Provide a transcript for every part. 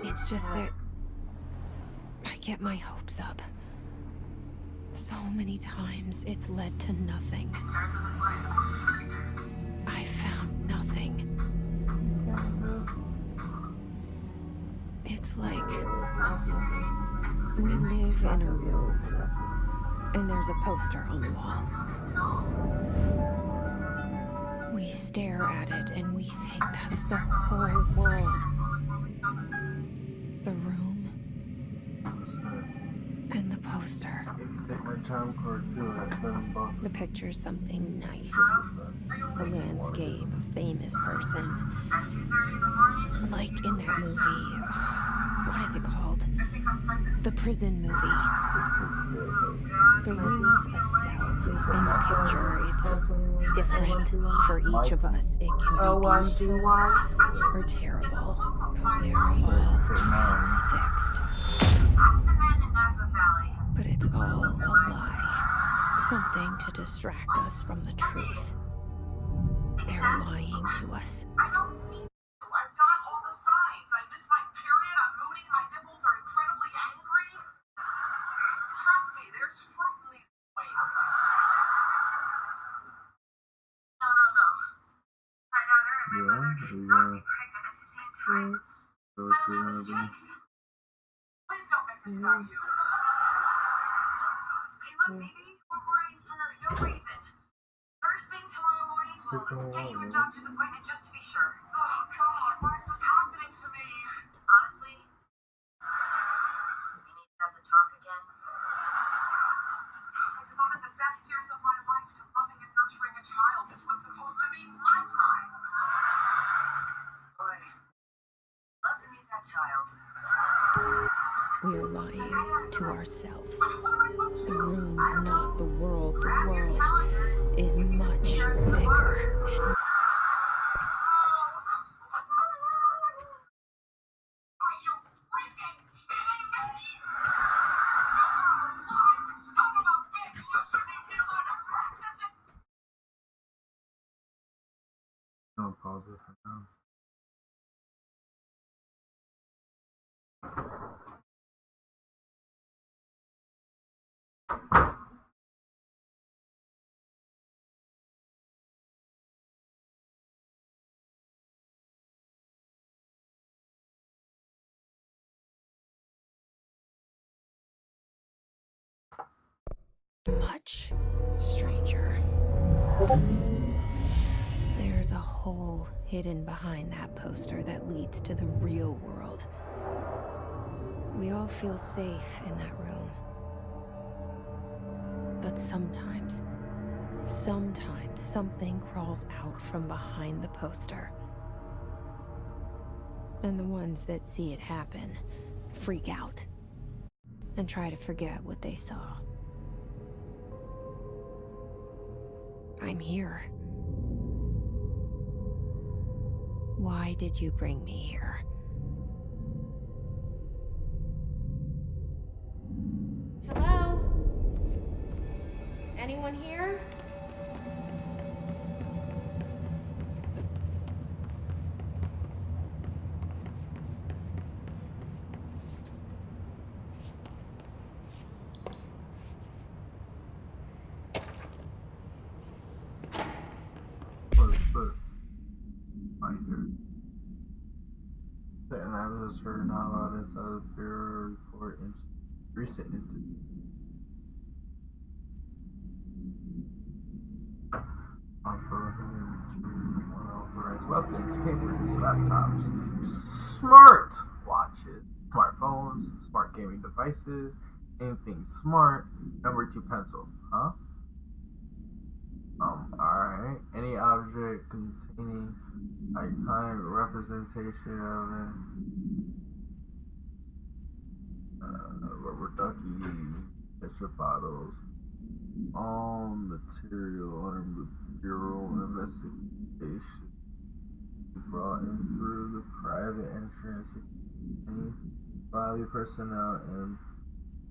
It's just that I get my hopes up. So many times it's led to nothing. I found nothing. It's like we live in a room, and there's a poster on the wall. We stare at it, and we think that's the whole world. The room, and the poster. Take my charm cord too at $7. The picture's something nice. A landscape, a famous person. Like in that movie, what is it called? The prison movie. The room's a cell. In the picture, it's different for each of us. It can be beautiful or terrible. But we're all transfixed. But it's all a lie. Something to distract us from the truth. They're lying to us. I don't need to. I've got all the signs. I missed my period. I'm moody. My nipples are incredibly angry. Trust me, there's fruit in these points. No. I got her in my mother should not be pregnant at the same time. So I don't know this jinx. Please don't make this about you. Hey, look, baby. We're worried for no reason. First thing tomorrow morning, we'll get you a doctor's appointment just to be sure. Oh, God, why is this happening to me? Honestly, we need to have to talk again. I devoted the best years of my life to loving and nurturing a child. This was supposed to be my time. Boy, love to meet that child. We're lying to ourselves. The room's not the world. The world is much bigger. Are you freaking kidding me? Oh, son of a bitch! You shouldn't even be allowed to practice it! I'll pause it for now. Much stranger. There's a hole hidden behind that poster that leads to the real world. We all feel safe in that room. But sometimes something crawls out from behind the poster. And the ones that see it happen freak out and try to forget what they saw. I'm here. Why did you bring me here? Hello? Anyone here? First, finder. The analysis for not allowed inside the Bureau report in recent incident. Unauthorized weapons, papers, laptops, smart watches, smartphones, smart gaming devices, anything smart. Number 2 pencil, huh? Alright. Any object containing iconic representation of rubber ducky, ketchup bottles, all material under the Bureau investigation brought in through the private entrance. Any lobby personnel and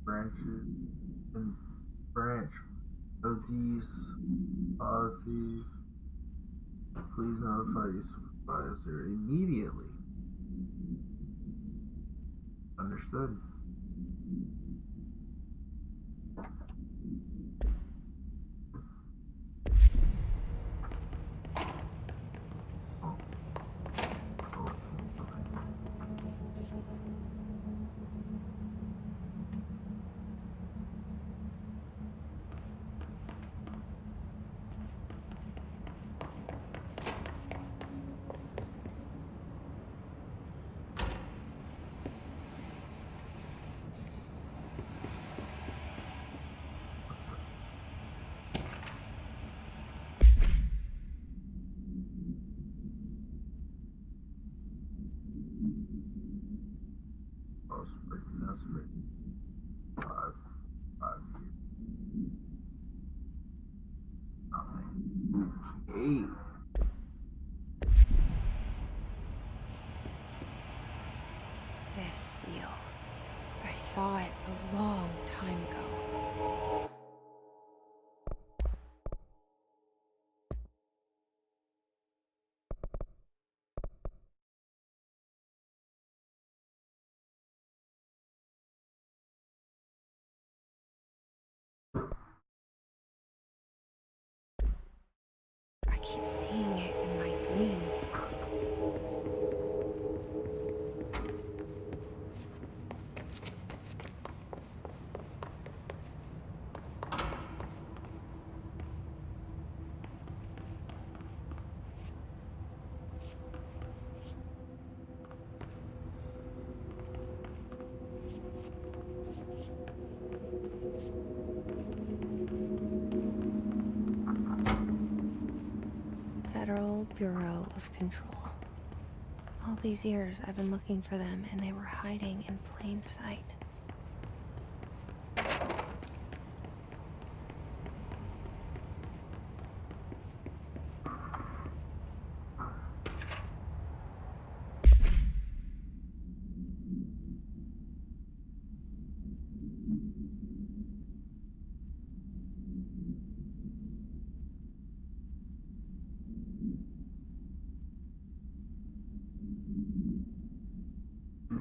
branch of these policies Please notify your supervisor immediately. Understood. That's me. Five years. Okay. This seal. I saw it a long time ago. I keep seeing it in my dreams. Federal Bureau of Control. All these years I've been looking for them and they were hiding in plain sight.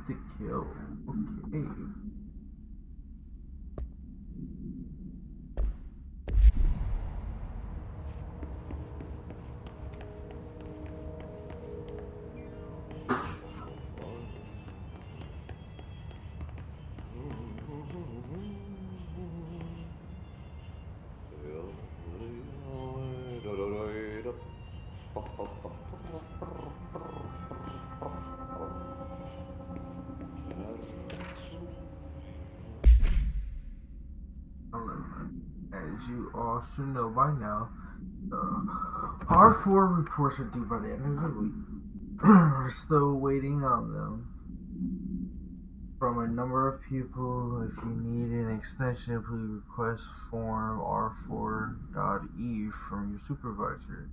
To kill. Okay. As you all should know by now, R4 reports are due by the end of the week. We're still waiting on them from a number of people. If you need an extension, please request form R4.E from your supervisor.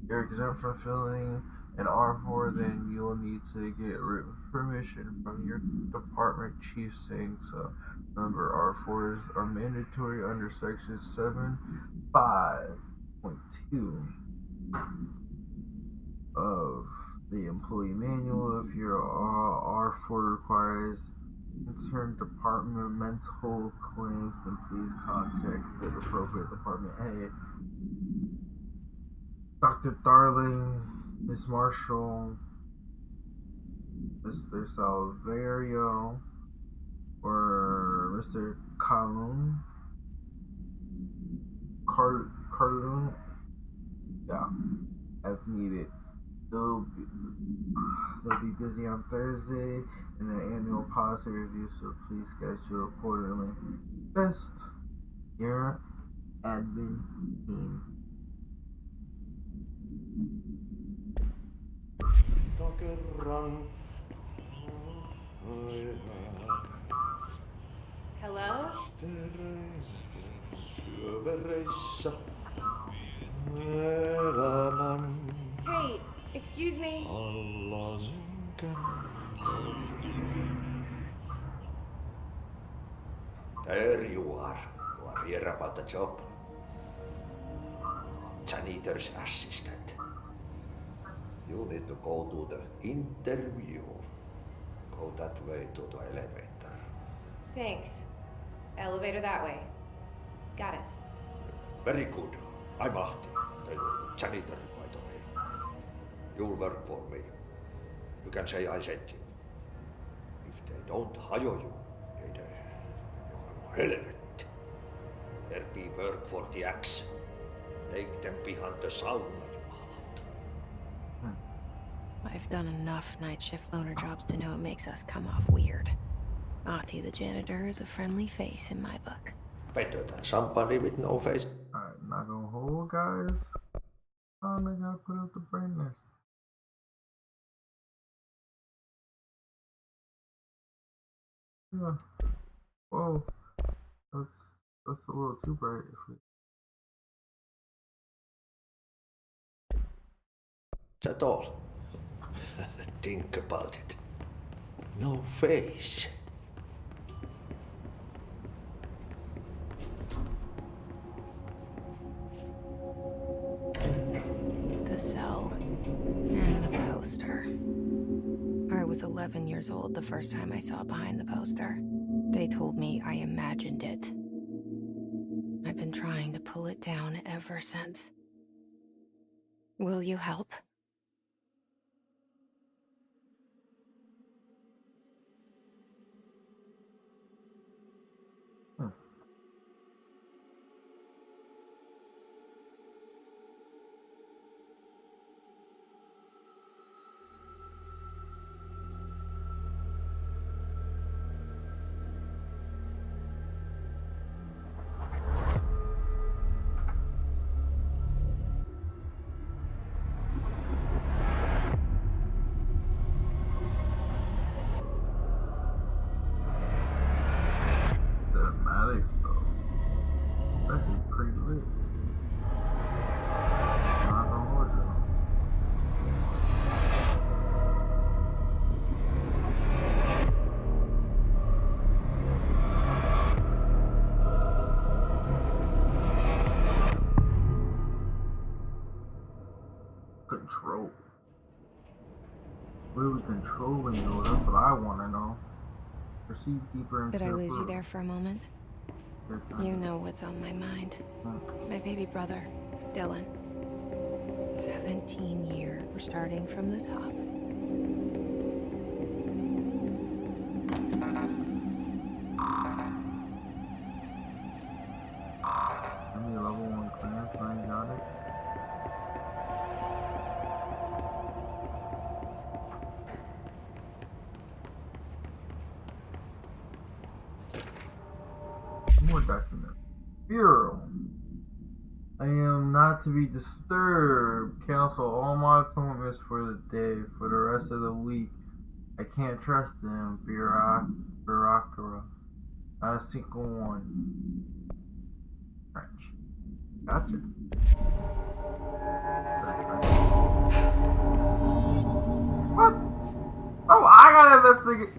If you're exempt from filling an R4, then you'll need to get written permission from your department chief saying so. Remember, R4s are mandatory under Section 7.5.2 of the employee manual. If your R4 requires interdepartmental claims, then please contact the appropriate department head. Dr. Darling, Miss Marshall, Mr. Salverio, or Mr. Carloon, yeah, as needed. They'll be busy on Thursday in the annual policy review, so please schedule accordingly. Best, your admin team. Hello? Hey, excuse me. There you are. You are here about the job. janitor's assistant. You need to go to the interview. Go that way to the elevator. Thanks. Elevator that way. Got it. Very good. I'm Ahti, the janitor, by the way. You'll work for me. You can say I sent you. If they don't hire you, then you're relevant. There be work for the axe. Take them behind the sauna, you haven't. I've done enough night shift loner jobs to know it makes us come off weird. Ahti the janitor is a friendly face in my book. Better than somebody with no face. Alright, not gonna hold, guys. Oh, they gotta put up the brightness. Yeah. Whoa. That's a little too bright. That's all. Think about it. No face. The cell. And the poster. I was 11 years old the first time I saw behind the poster. They told me I imagined it. I've been trying to pull it down ever since. Will you help? Control. What are we controlling though? That's what I want to know. Proceed deeper into Did I lose you there for a moment? You know what's on my mind. My baby brother, Dylan. 17 years. We're starting from the top. Any level 1 clearance, I got it. More documents. Bureau. I am not to be disturbed. Cancel all my appointments for the day. For the rest of the week, I can't trust them. Bureaucra. Not a single one. French. Gotcha. What? Oh, I gotta investigate.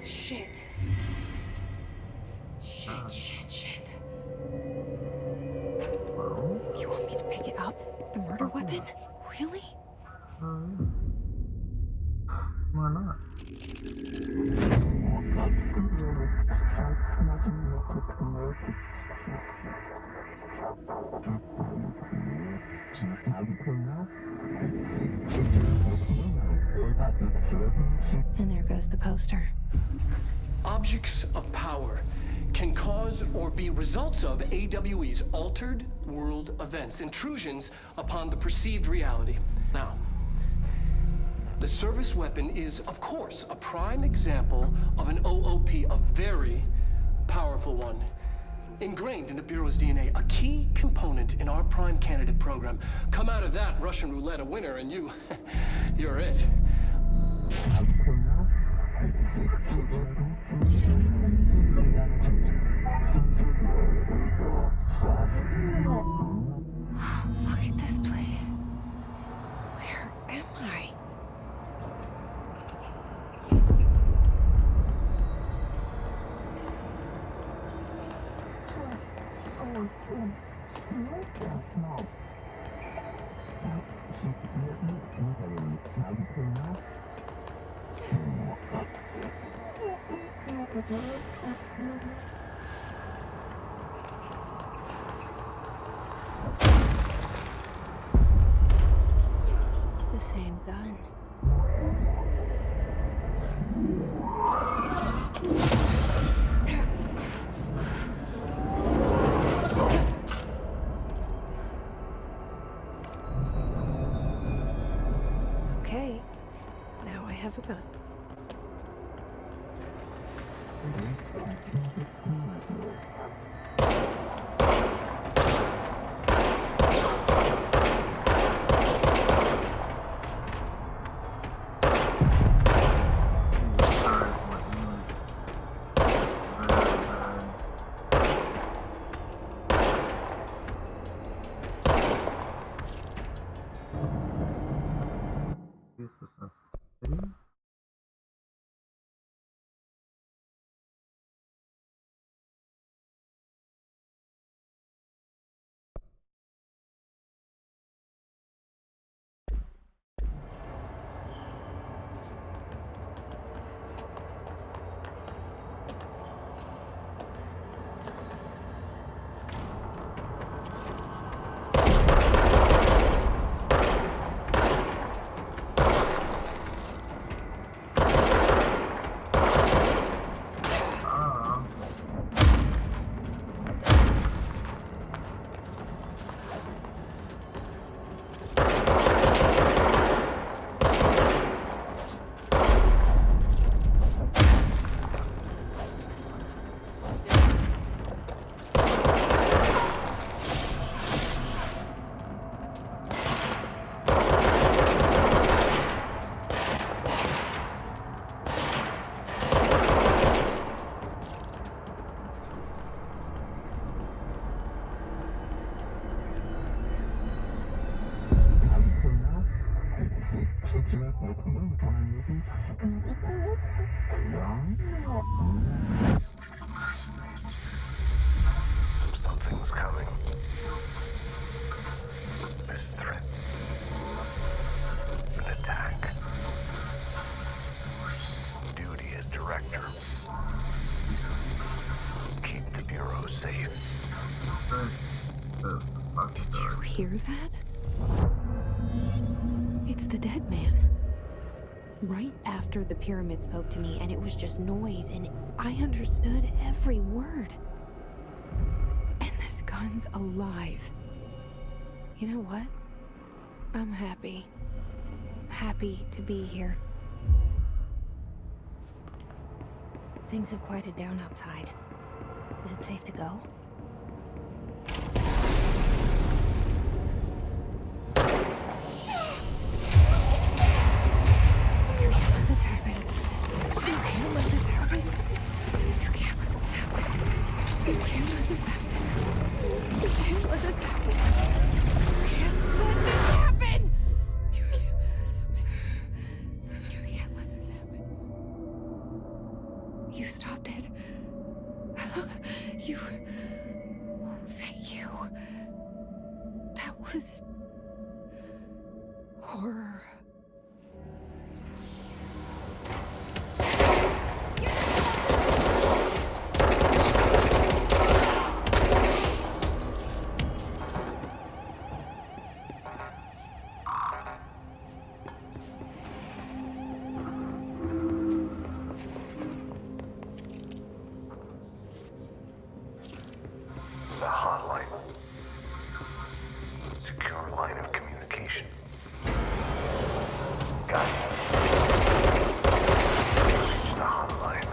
Shit. Shit. Well, You want me to pick it up? The murder weapon? Really? yeah. Why not? And there goes the poster. Objects of power can cause or be results of AWE's altered world events, intrusions upon the perceived reality. Now, the service weapon is, of course, a prime example of an OOP, a very powerful one. Ingrained in the Bureau's DNA, a key component in our prime candidate program. Come out of that Russian roulette a winner and you're it. Look at this place. Where am I? The same gun. Okay, now I have a gun. Use the sensitivity. Something's coming. This threat. An attack. Duty as director. Keep the Bureau safe. Did you hear that? It's the dead man. Right after the pyramid spoke to me, and it was just noise, and I understood every word. And this gun's alive. You know what? I'm happy. Happy to be here. Things have quieted down outside. Is it safe to go? You can't let this happen. You can't let this happen. You can't let this happen. You can't let this happen. You can't let this happen. You can't let this happen. You can't let this happen. You can't let this happen. You stopped it. You... Oh, thank you. That was... horror. The hotline. Secure line of communication. Got it. Reach the hotline.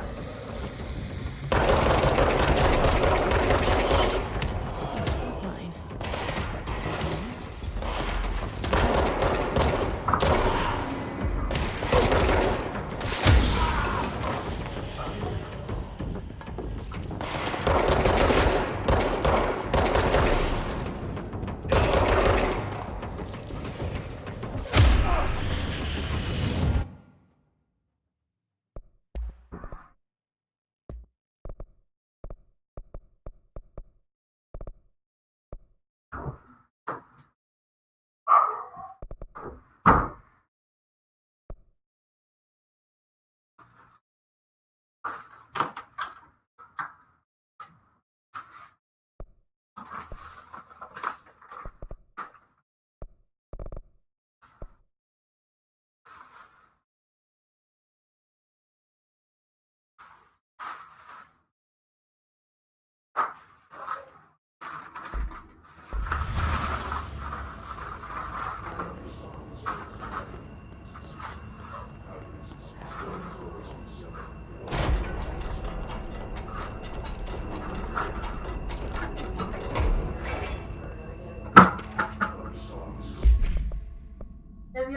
Line.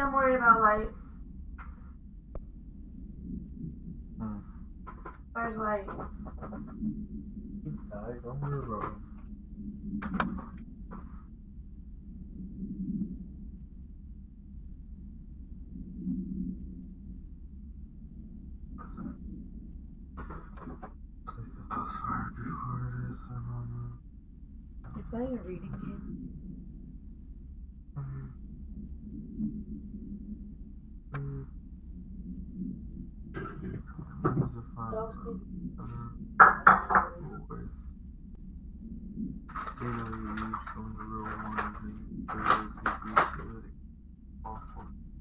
I'm worried about Light. Where's Light? He died. Don't worry about him. You're playing a reading game.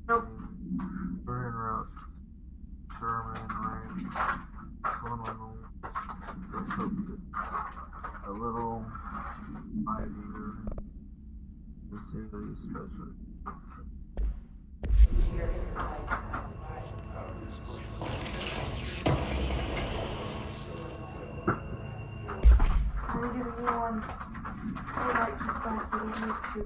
Nope. We're in route. Sherman, right? A little ivy, the series special. I'm giving you one. I like to fight, but it needs to.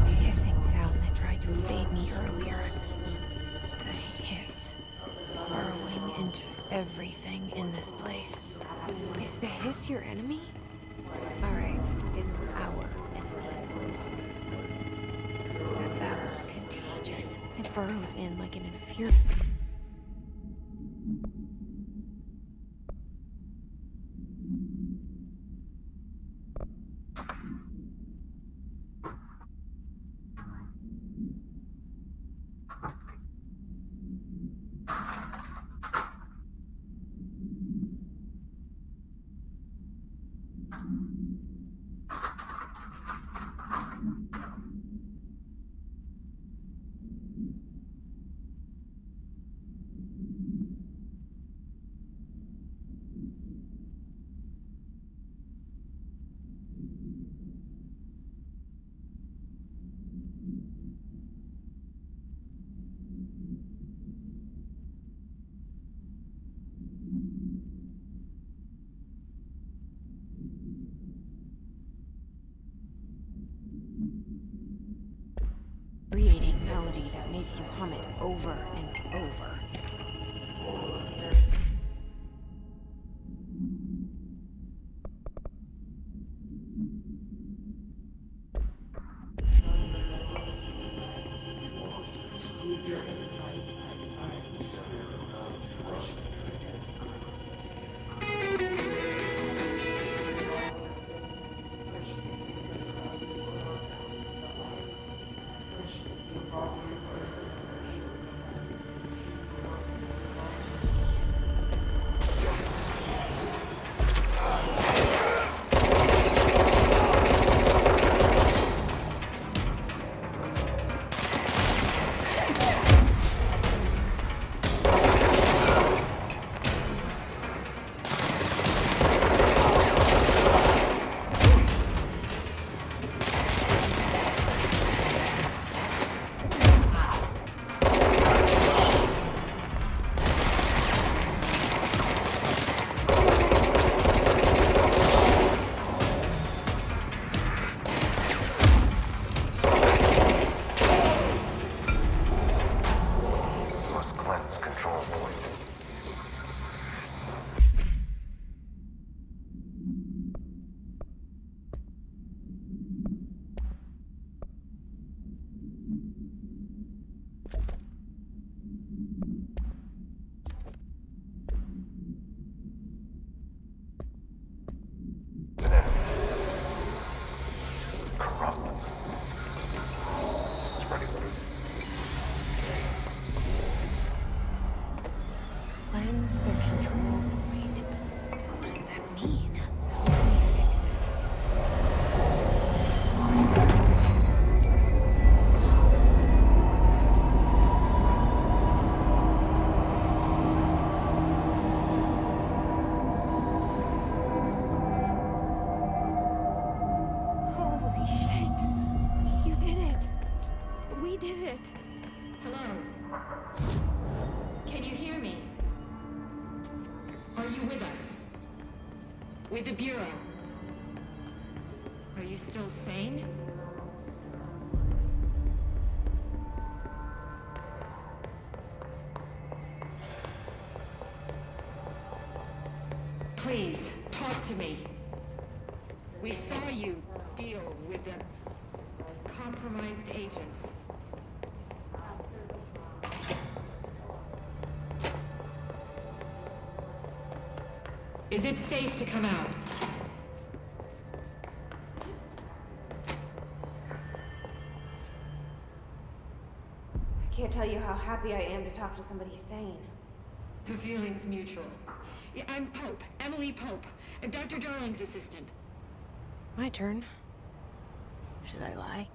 The hissing sound that tried to invade me earlier. The hiss. Burrowing into everything in this place. Is the hiss your enemy? Alright, it's our enemy. That battle's contagious. It burrows in like an infuriating. melody that makes you hum it over and over. Are you with us? With the Bureau? Are you still sane? Please, talk to me. We saw you deal with the compromised agents. Is it safe to come out? I can't tell you how happy I am to talk to somebody sane. The feeling's mutual. Yeah, I'm Pope, Emily Pope, Dr. Darling's assistant. My turn. Should I lie?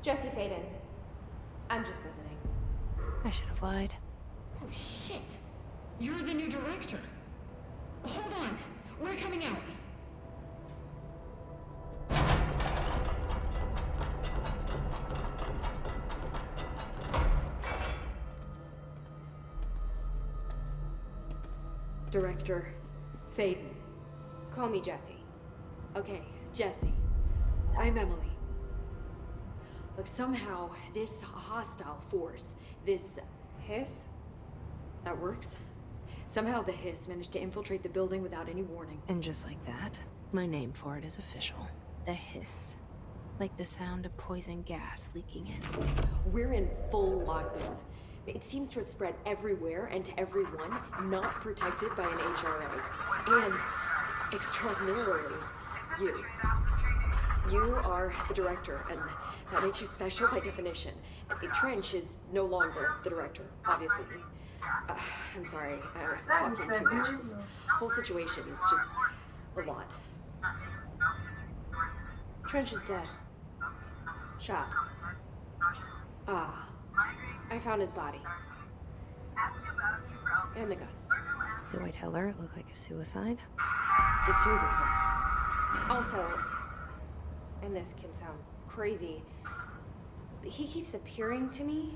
Jesse Faden. I'm just visiting. I should have lied. Oh, shit. You're the new director. Hold on. We're coming out. Director Faden. Call me Jesse. Okay, Jesse. I'm Emily. Look, somehow this hostile force, this Hiss? that works. Somehow the Hiss managed to infiltrate the building without any warning. And just like that, my name for it is official. The Hiss. Like the sound of poison gas leaking in. We're in full lockdown. It seems to have spread everywhere and to everyone not protected by an HRA. And, extraordinarily, you. You are the director, and that makes you special by definition. Trench is no longer the director, obviously. I'm sorry, I'm talking too much. This whole situation is just a lot. Trench is dead. Shot. Ah, I found his body. And the gun. Do I tell her it looked like a suicide? the service one. Also, and this can sound crazy, but he keeps appearing to me,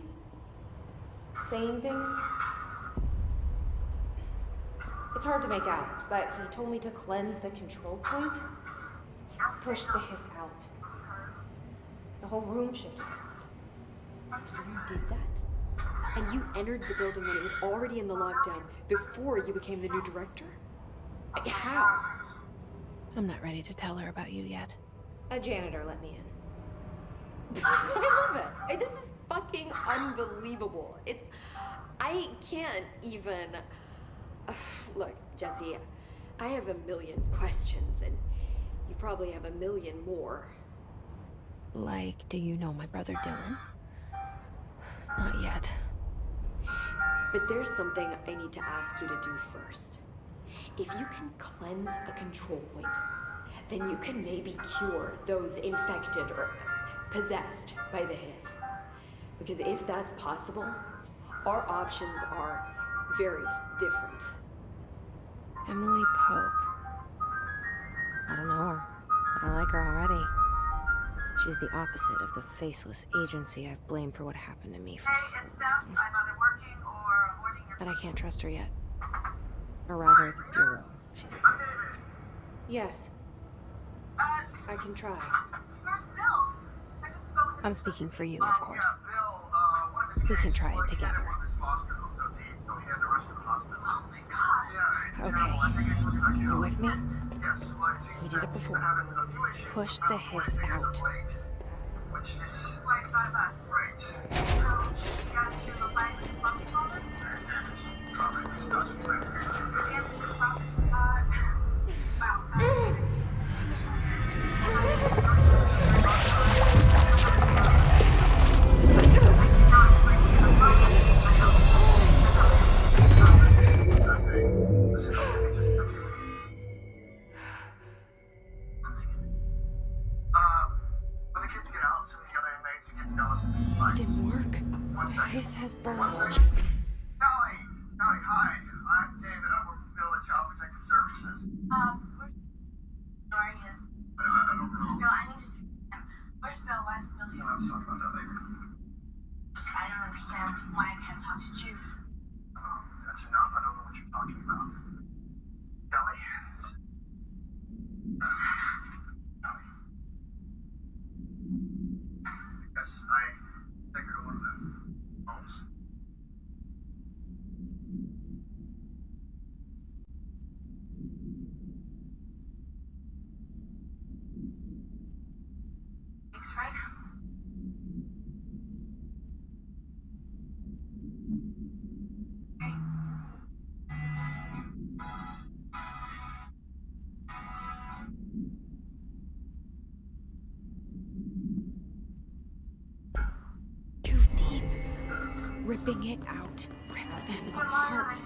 saying things. It's hard to make out, but he told me to cleanse the control point, push the hiss out. The whole room shifted around. So you did that? And you entered the building when it was already in the lockdown, before you became the new director? How? I'm not ready to tell her about you yet. A janitor let me in. I love it. This is fucking unbelievable. I can't even... Look, Jesse, I have a million questions, and you probably have a million more. Like, do you know my brother Dylan? Not yet. But there's something I need to ask you to do first. If you can cleanse a control point, then you can maybe cure those infected or possessed by the hiss. Because if that's possible, our options are very different. Emily Pope. I don't know her, but I like her already. She's the opposite of the faceless agency I've blamed for what happened to me for so long. But I can't trust her yet. Or rather, the Bureau she's a part of. Yes. I can try. I'm speaking for you, of course. We can try it together. Okay. You with me? We did it before. Push the hiss out. It didn't work. The hiss has burned. Callie, hi. I'm David. I work for Village Child Protective Services. Where's Sorry, is. I don't know. No, I need to see him. Where's Bill? Why is Bill here? I'll talk about that later. I don't understand why I can't talk to Jude. That's enough. I don't know what you're talking about. right? Too deep. Ripping it out rips them apart.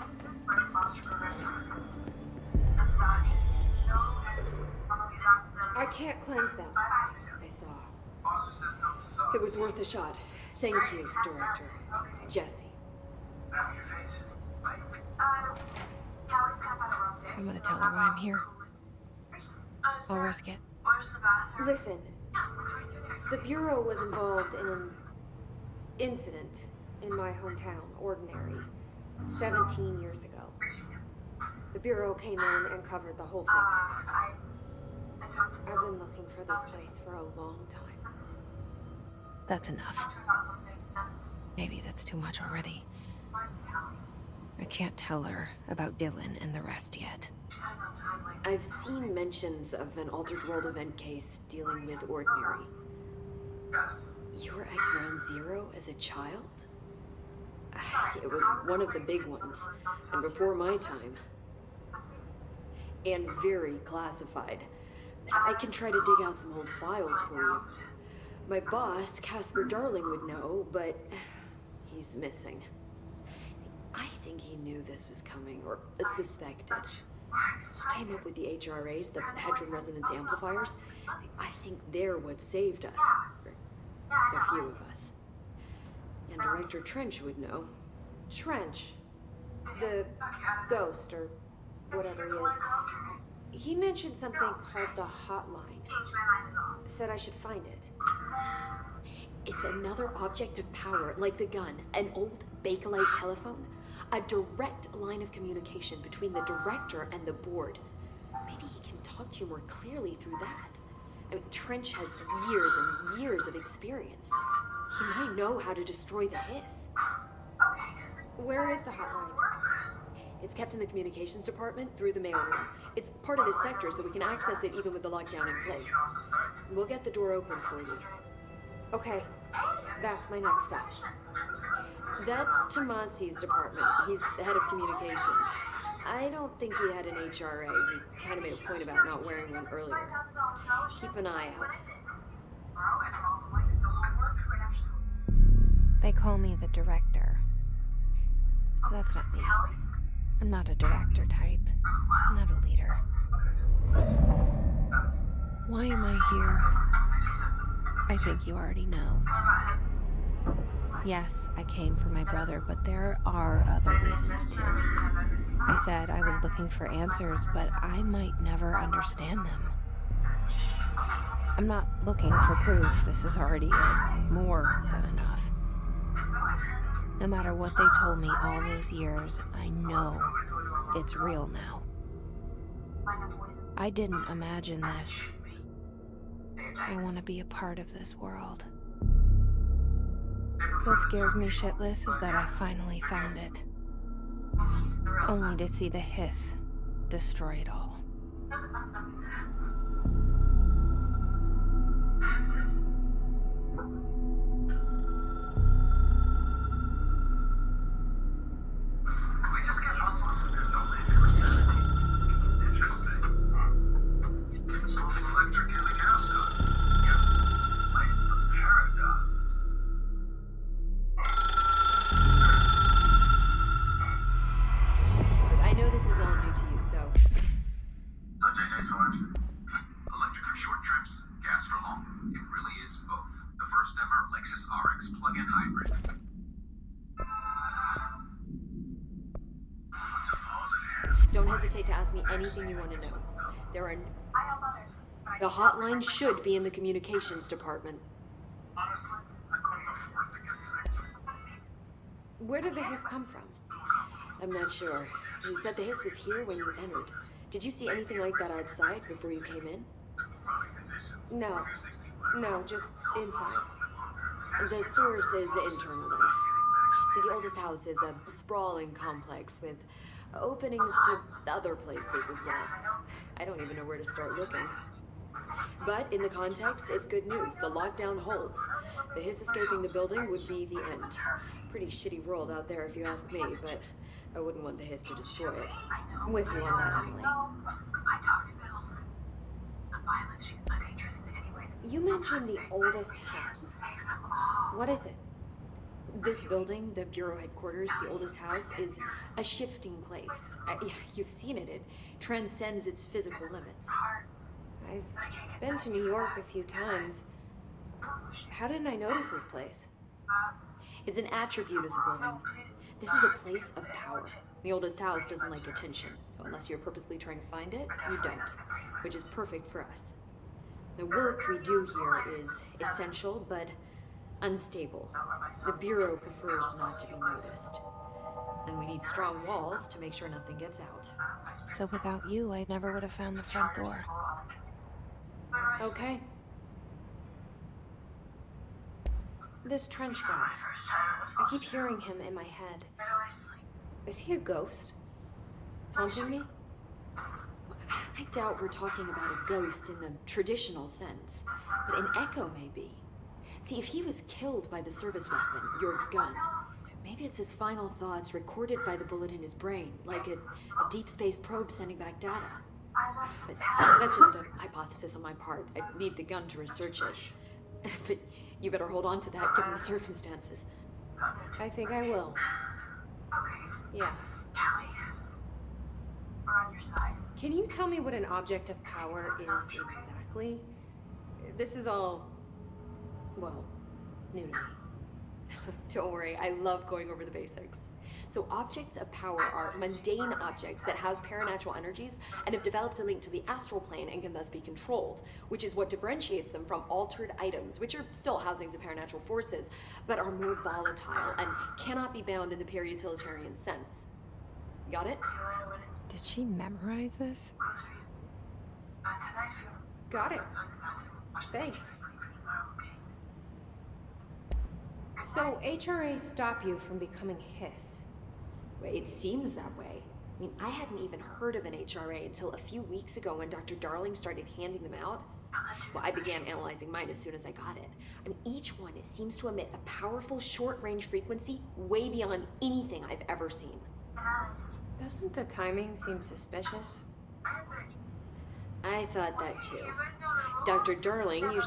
I can't cleanse them. I saw. It was worth a shot. Thank you, Director. Jesse. I'm gonna tell her why I'm here. I'll risk it. Listen, the Bureau was involved in an incident in my hometown, Ordinary, 17 years ago. The Bureau came in and covered the whole thing up. I've been looking for this place for a long time. That's enough. Maybe that's too much already. I can't tell her about Dylan and the rest yet. I've seen mentions of an Altered World event case dealing with Ordinary. You were at Ground Zero as a child? It was one of the big ones, and before my time. And very classified. I can try to dig out some old files for you. My boss, Casper Darling, would know, but he's missing. I think he knew this was coming, or suspected. He came up with the HRAs, the Hadron Resonance Amplifiers. I think they're what saved us. Or a few of us. And Director Trench would know. Trench. The ghost, or whatever he is. He mentioned something called the Hotline. Said I should find it. It's another object of power, like the gun, an old Bakelite telephone. A direct line of communication between the director and the board. Maybe he can talk to you more clearly through that. I mean, Trench has years and years of experience. He might know how to destroy the Hiss. Where is the hotline? It's kept in the communications department through the mailroom. It's part of this sector, so we can access it even with the lockdown in place. We'll get the door open for you. Okay, that's my next stop. That's Tomasi's department. He's the head of communications. I don't think he had an HRA. He kind of made a point about not wearing one earlier. Keep an eye out. They call me the director. That's not me. I'm not a director type. I'm not a leader. Why am I here? I think you already know. Yes, I came for my brother, but there are other reasons too. I said I was looking for answers, but I might never understand them. I'm not looking for proof. This is already more than enough. No matter what they told me all those years, I know it's real now. I didn't imagine this. I want to be a part of this world. What scares me shitless is that I finally found it. Only to see the Hiss destroy it all. We just get muscles and there's no labor vicinity. Interesting. It's all electric in the gas now. Like a paradigm. I know this is all new to you, so... So JJ's village? Electric for short trips, gas for long. It really is both. The first ever Lexus RX plug-in hybrid. Don't hesitate to ask me anything you want to know. There are... The hotline should be in the communications department. Honestly, I couldn't afford to get sick. Where did the Hiss come from? I'm not sure. You said the Hiss was here when you entered. Did you see anything like that outside before you came in? No, just inside. The source is internal then. See, the oldest house is a sprawling complex with openings to other places as well. I don't even know where to start looking. But in the context, it's good news. The lockdown holds. The Hiss escaping the building would be the end. Pretty shitty world out there if you ask me, but I wouldn't want the Hiss to destroy it. I'm with you on that, Emily. I talked to Bill. I'm violent. She's not dangerous in any way. You mentioned the oldest house. What is it? This building, the Bureau headquarters, the oldest house, is a shifting place. You've seen it. It transcends its physical limits. I've been to New York a few times. How didn't I notice this place? It's an attribute of the building. This is a place of power. The oldest house doesn't like attention, so unless you're purposely trying to find it, you don't, which is perfect for us. The work we do here is essential, but unstable. The Bureau prefers not to be noticed. And we need strong walls to make sure nothing gets out. So without you, I never would have found the front door. Okay. This trench guy. I keep hearing him in my head. Is he a ghost? Haunting me? I doubt we're talking about a ghost in the traditional sense, but an echo maybe. See, if he was killed by the service weapon, your gun, maybe it's his final thoughts recorded by the bullet in his brain, like a deep space probe sending back data. But that's just a hypothesis on my part. I need the gun to research it. But you better hold on to that given the circumstances. I think I will. Yeah. Callie, we're on your side. Can you tell me what an object of power is exactly? This is all, well, new to me. Don't worry, I love going over the basics. So objects of power are mundane objects that house paranatural energies and have developed a link to the astral plane and can thus be controlled, which is what differentiates them from altered items, which are still housings of paranatural forces, but are more volatile and cannot be bound in the pure utilitarian sense. Got it? Did she memorize this? Got it. Thanks. So HRA stop you from becoming Hiss? It seems that way. I mean, I hadn't even heard of an HRA until a few weeks ago when Dr. Darling started handing them out. Well, I began analyzing mine as soon as I got it. And each one seems to emit a powerful short-range frequency way beyond anything I've ever seen. Doesn't the timing seem suspicious? I thought that too. Dr. Darling usually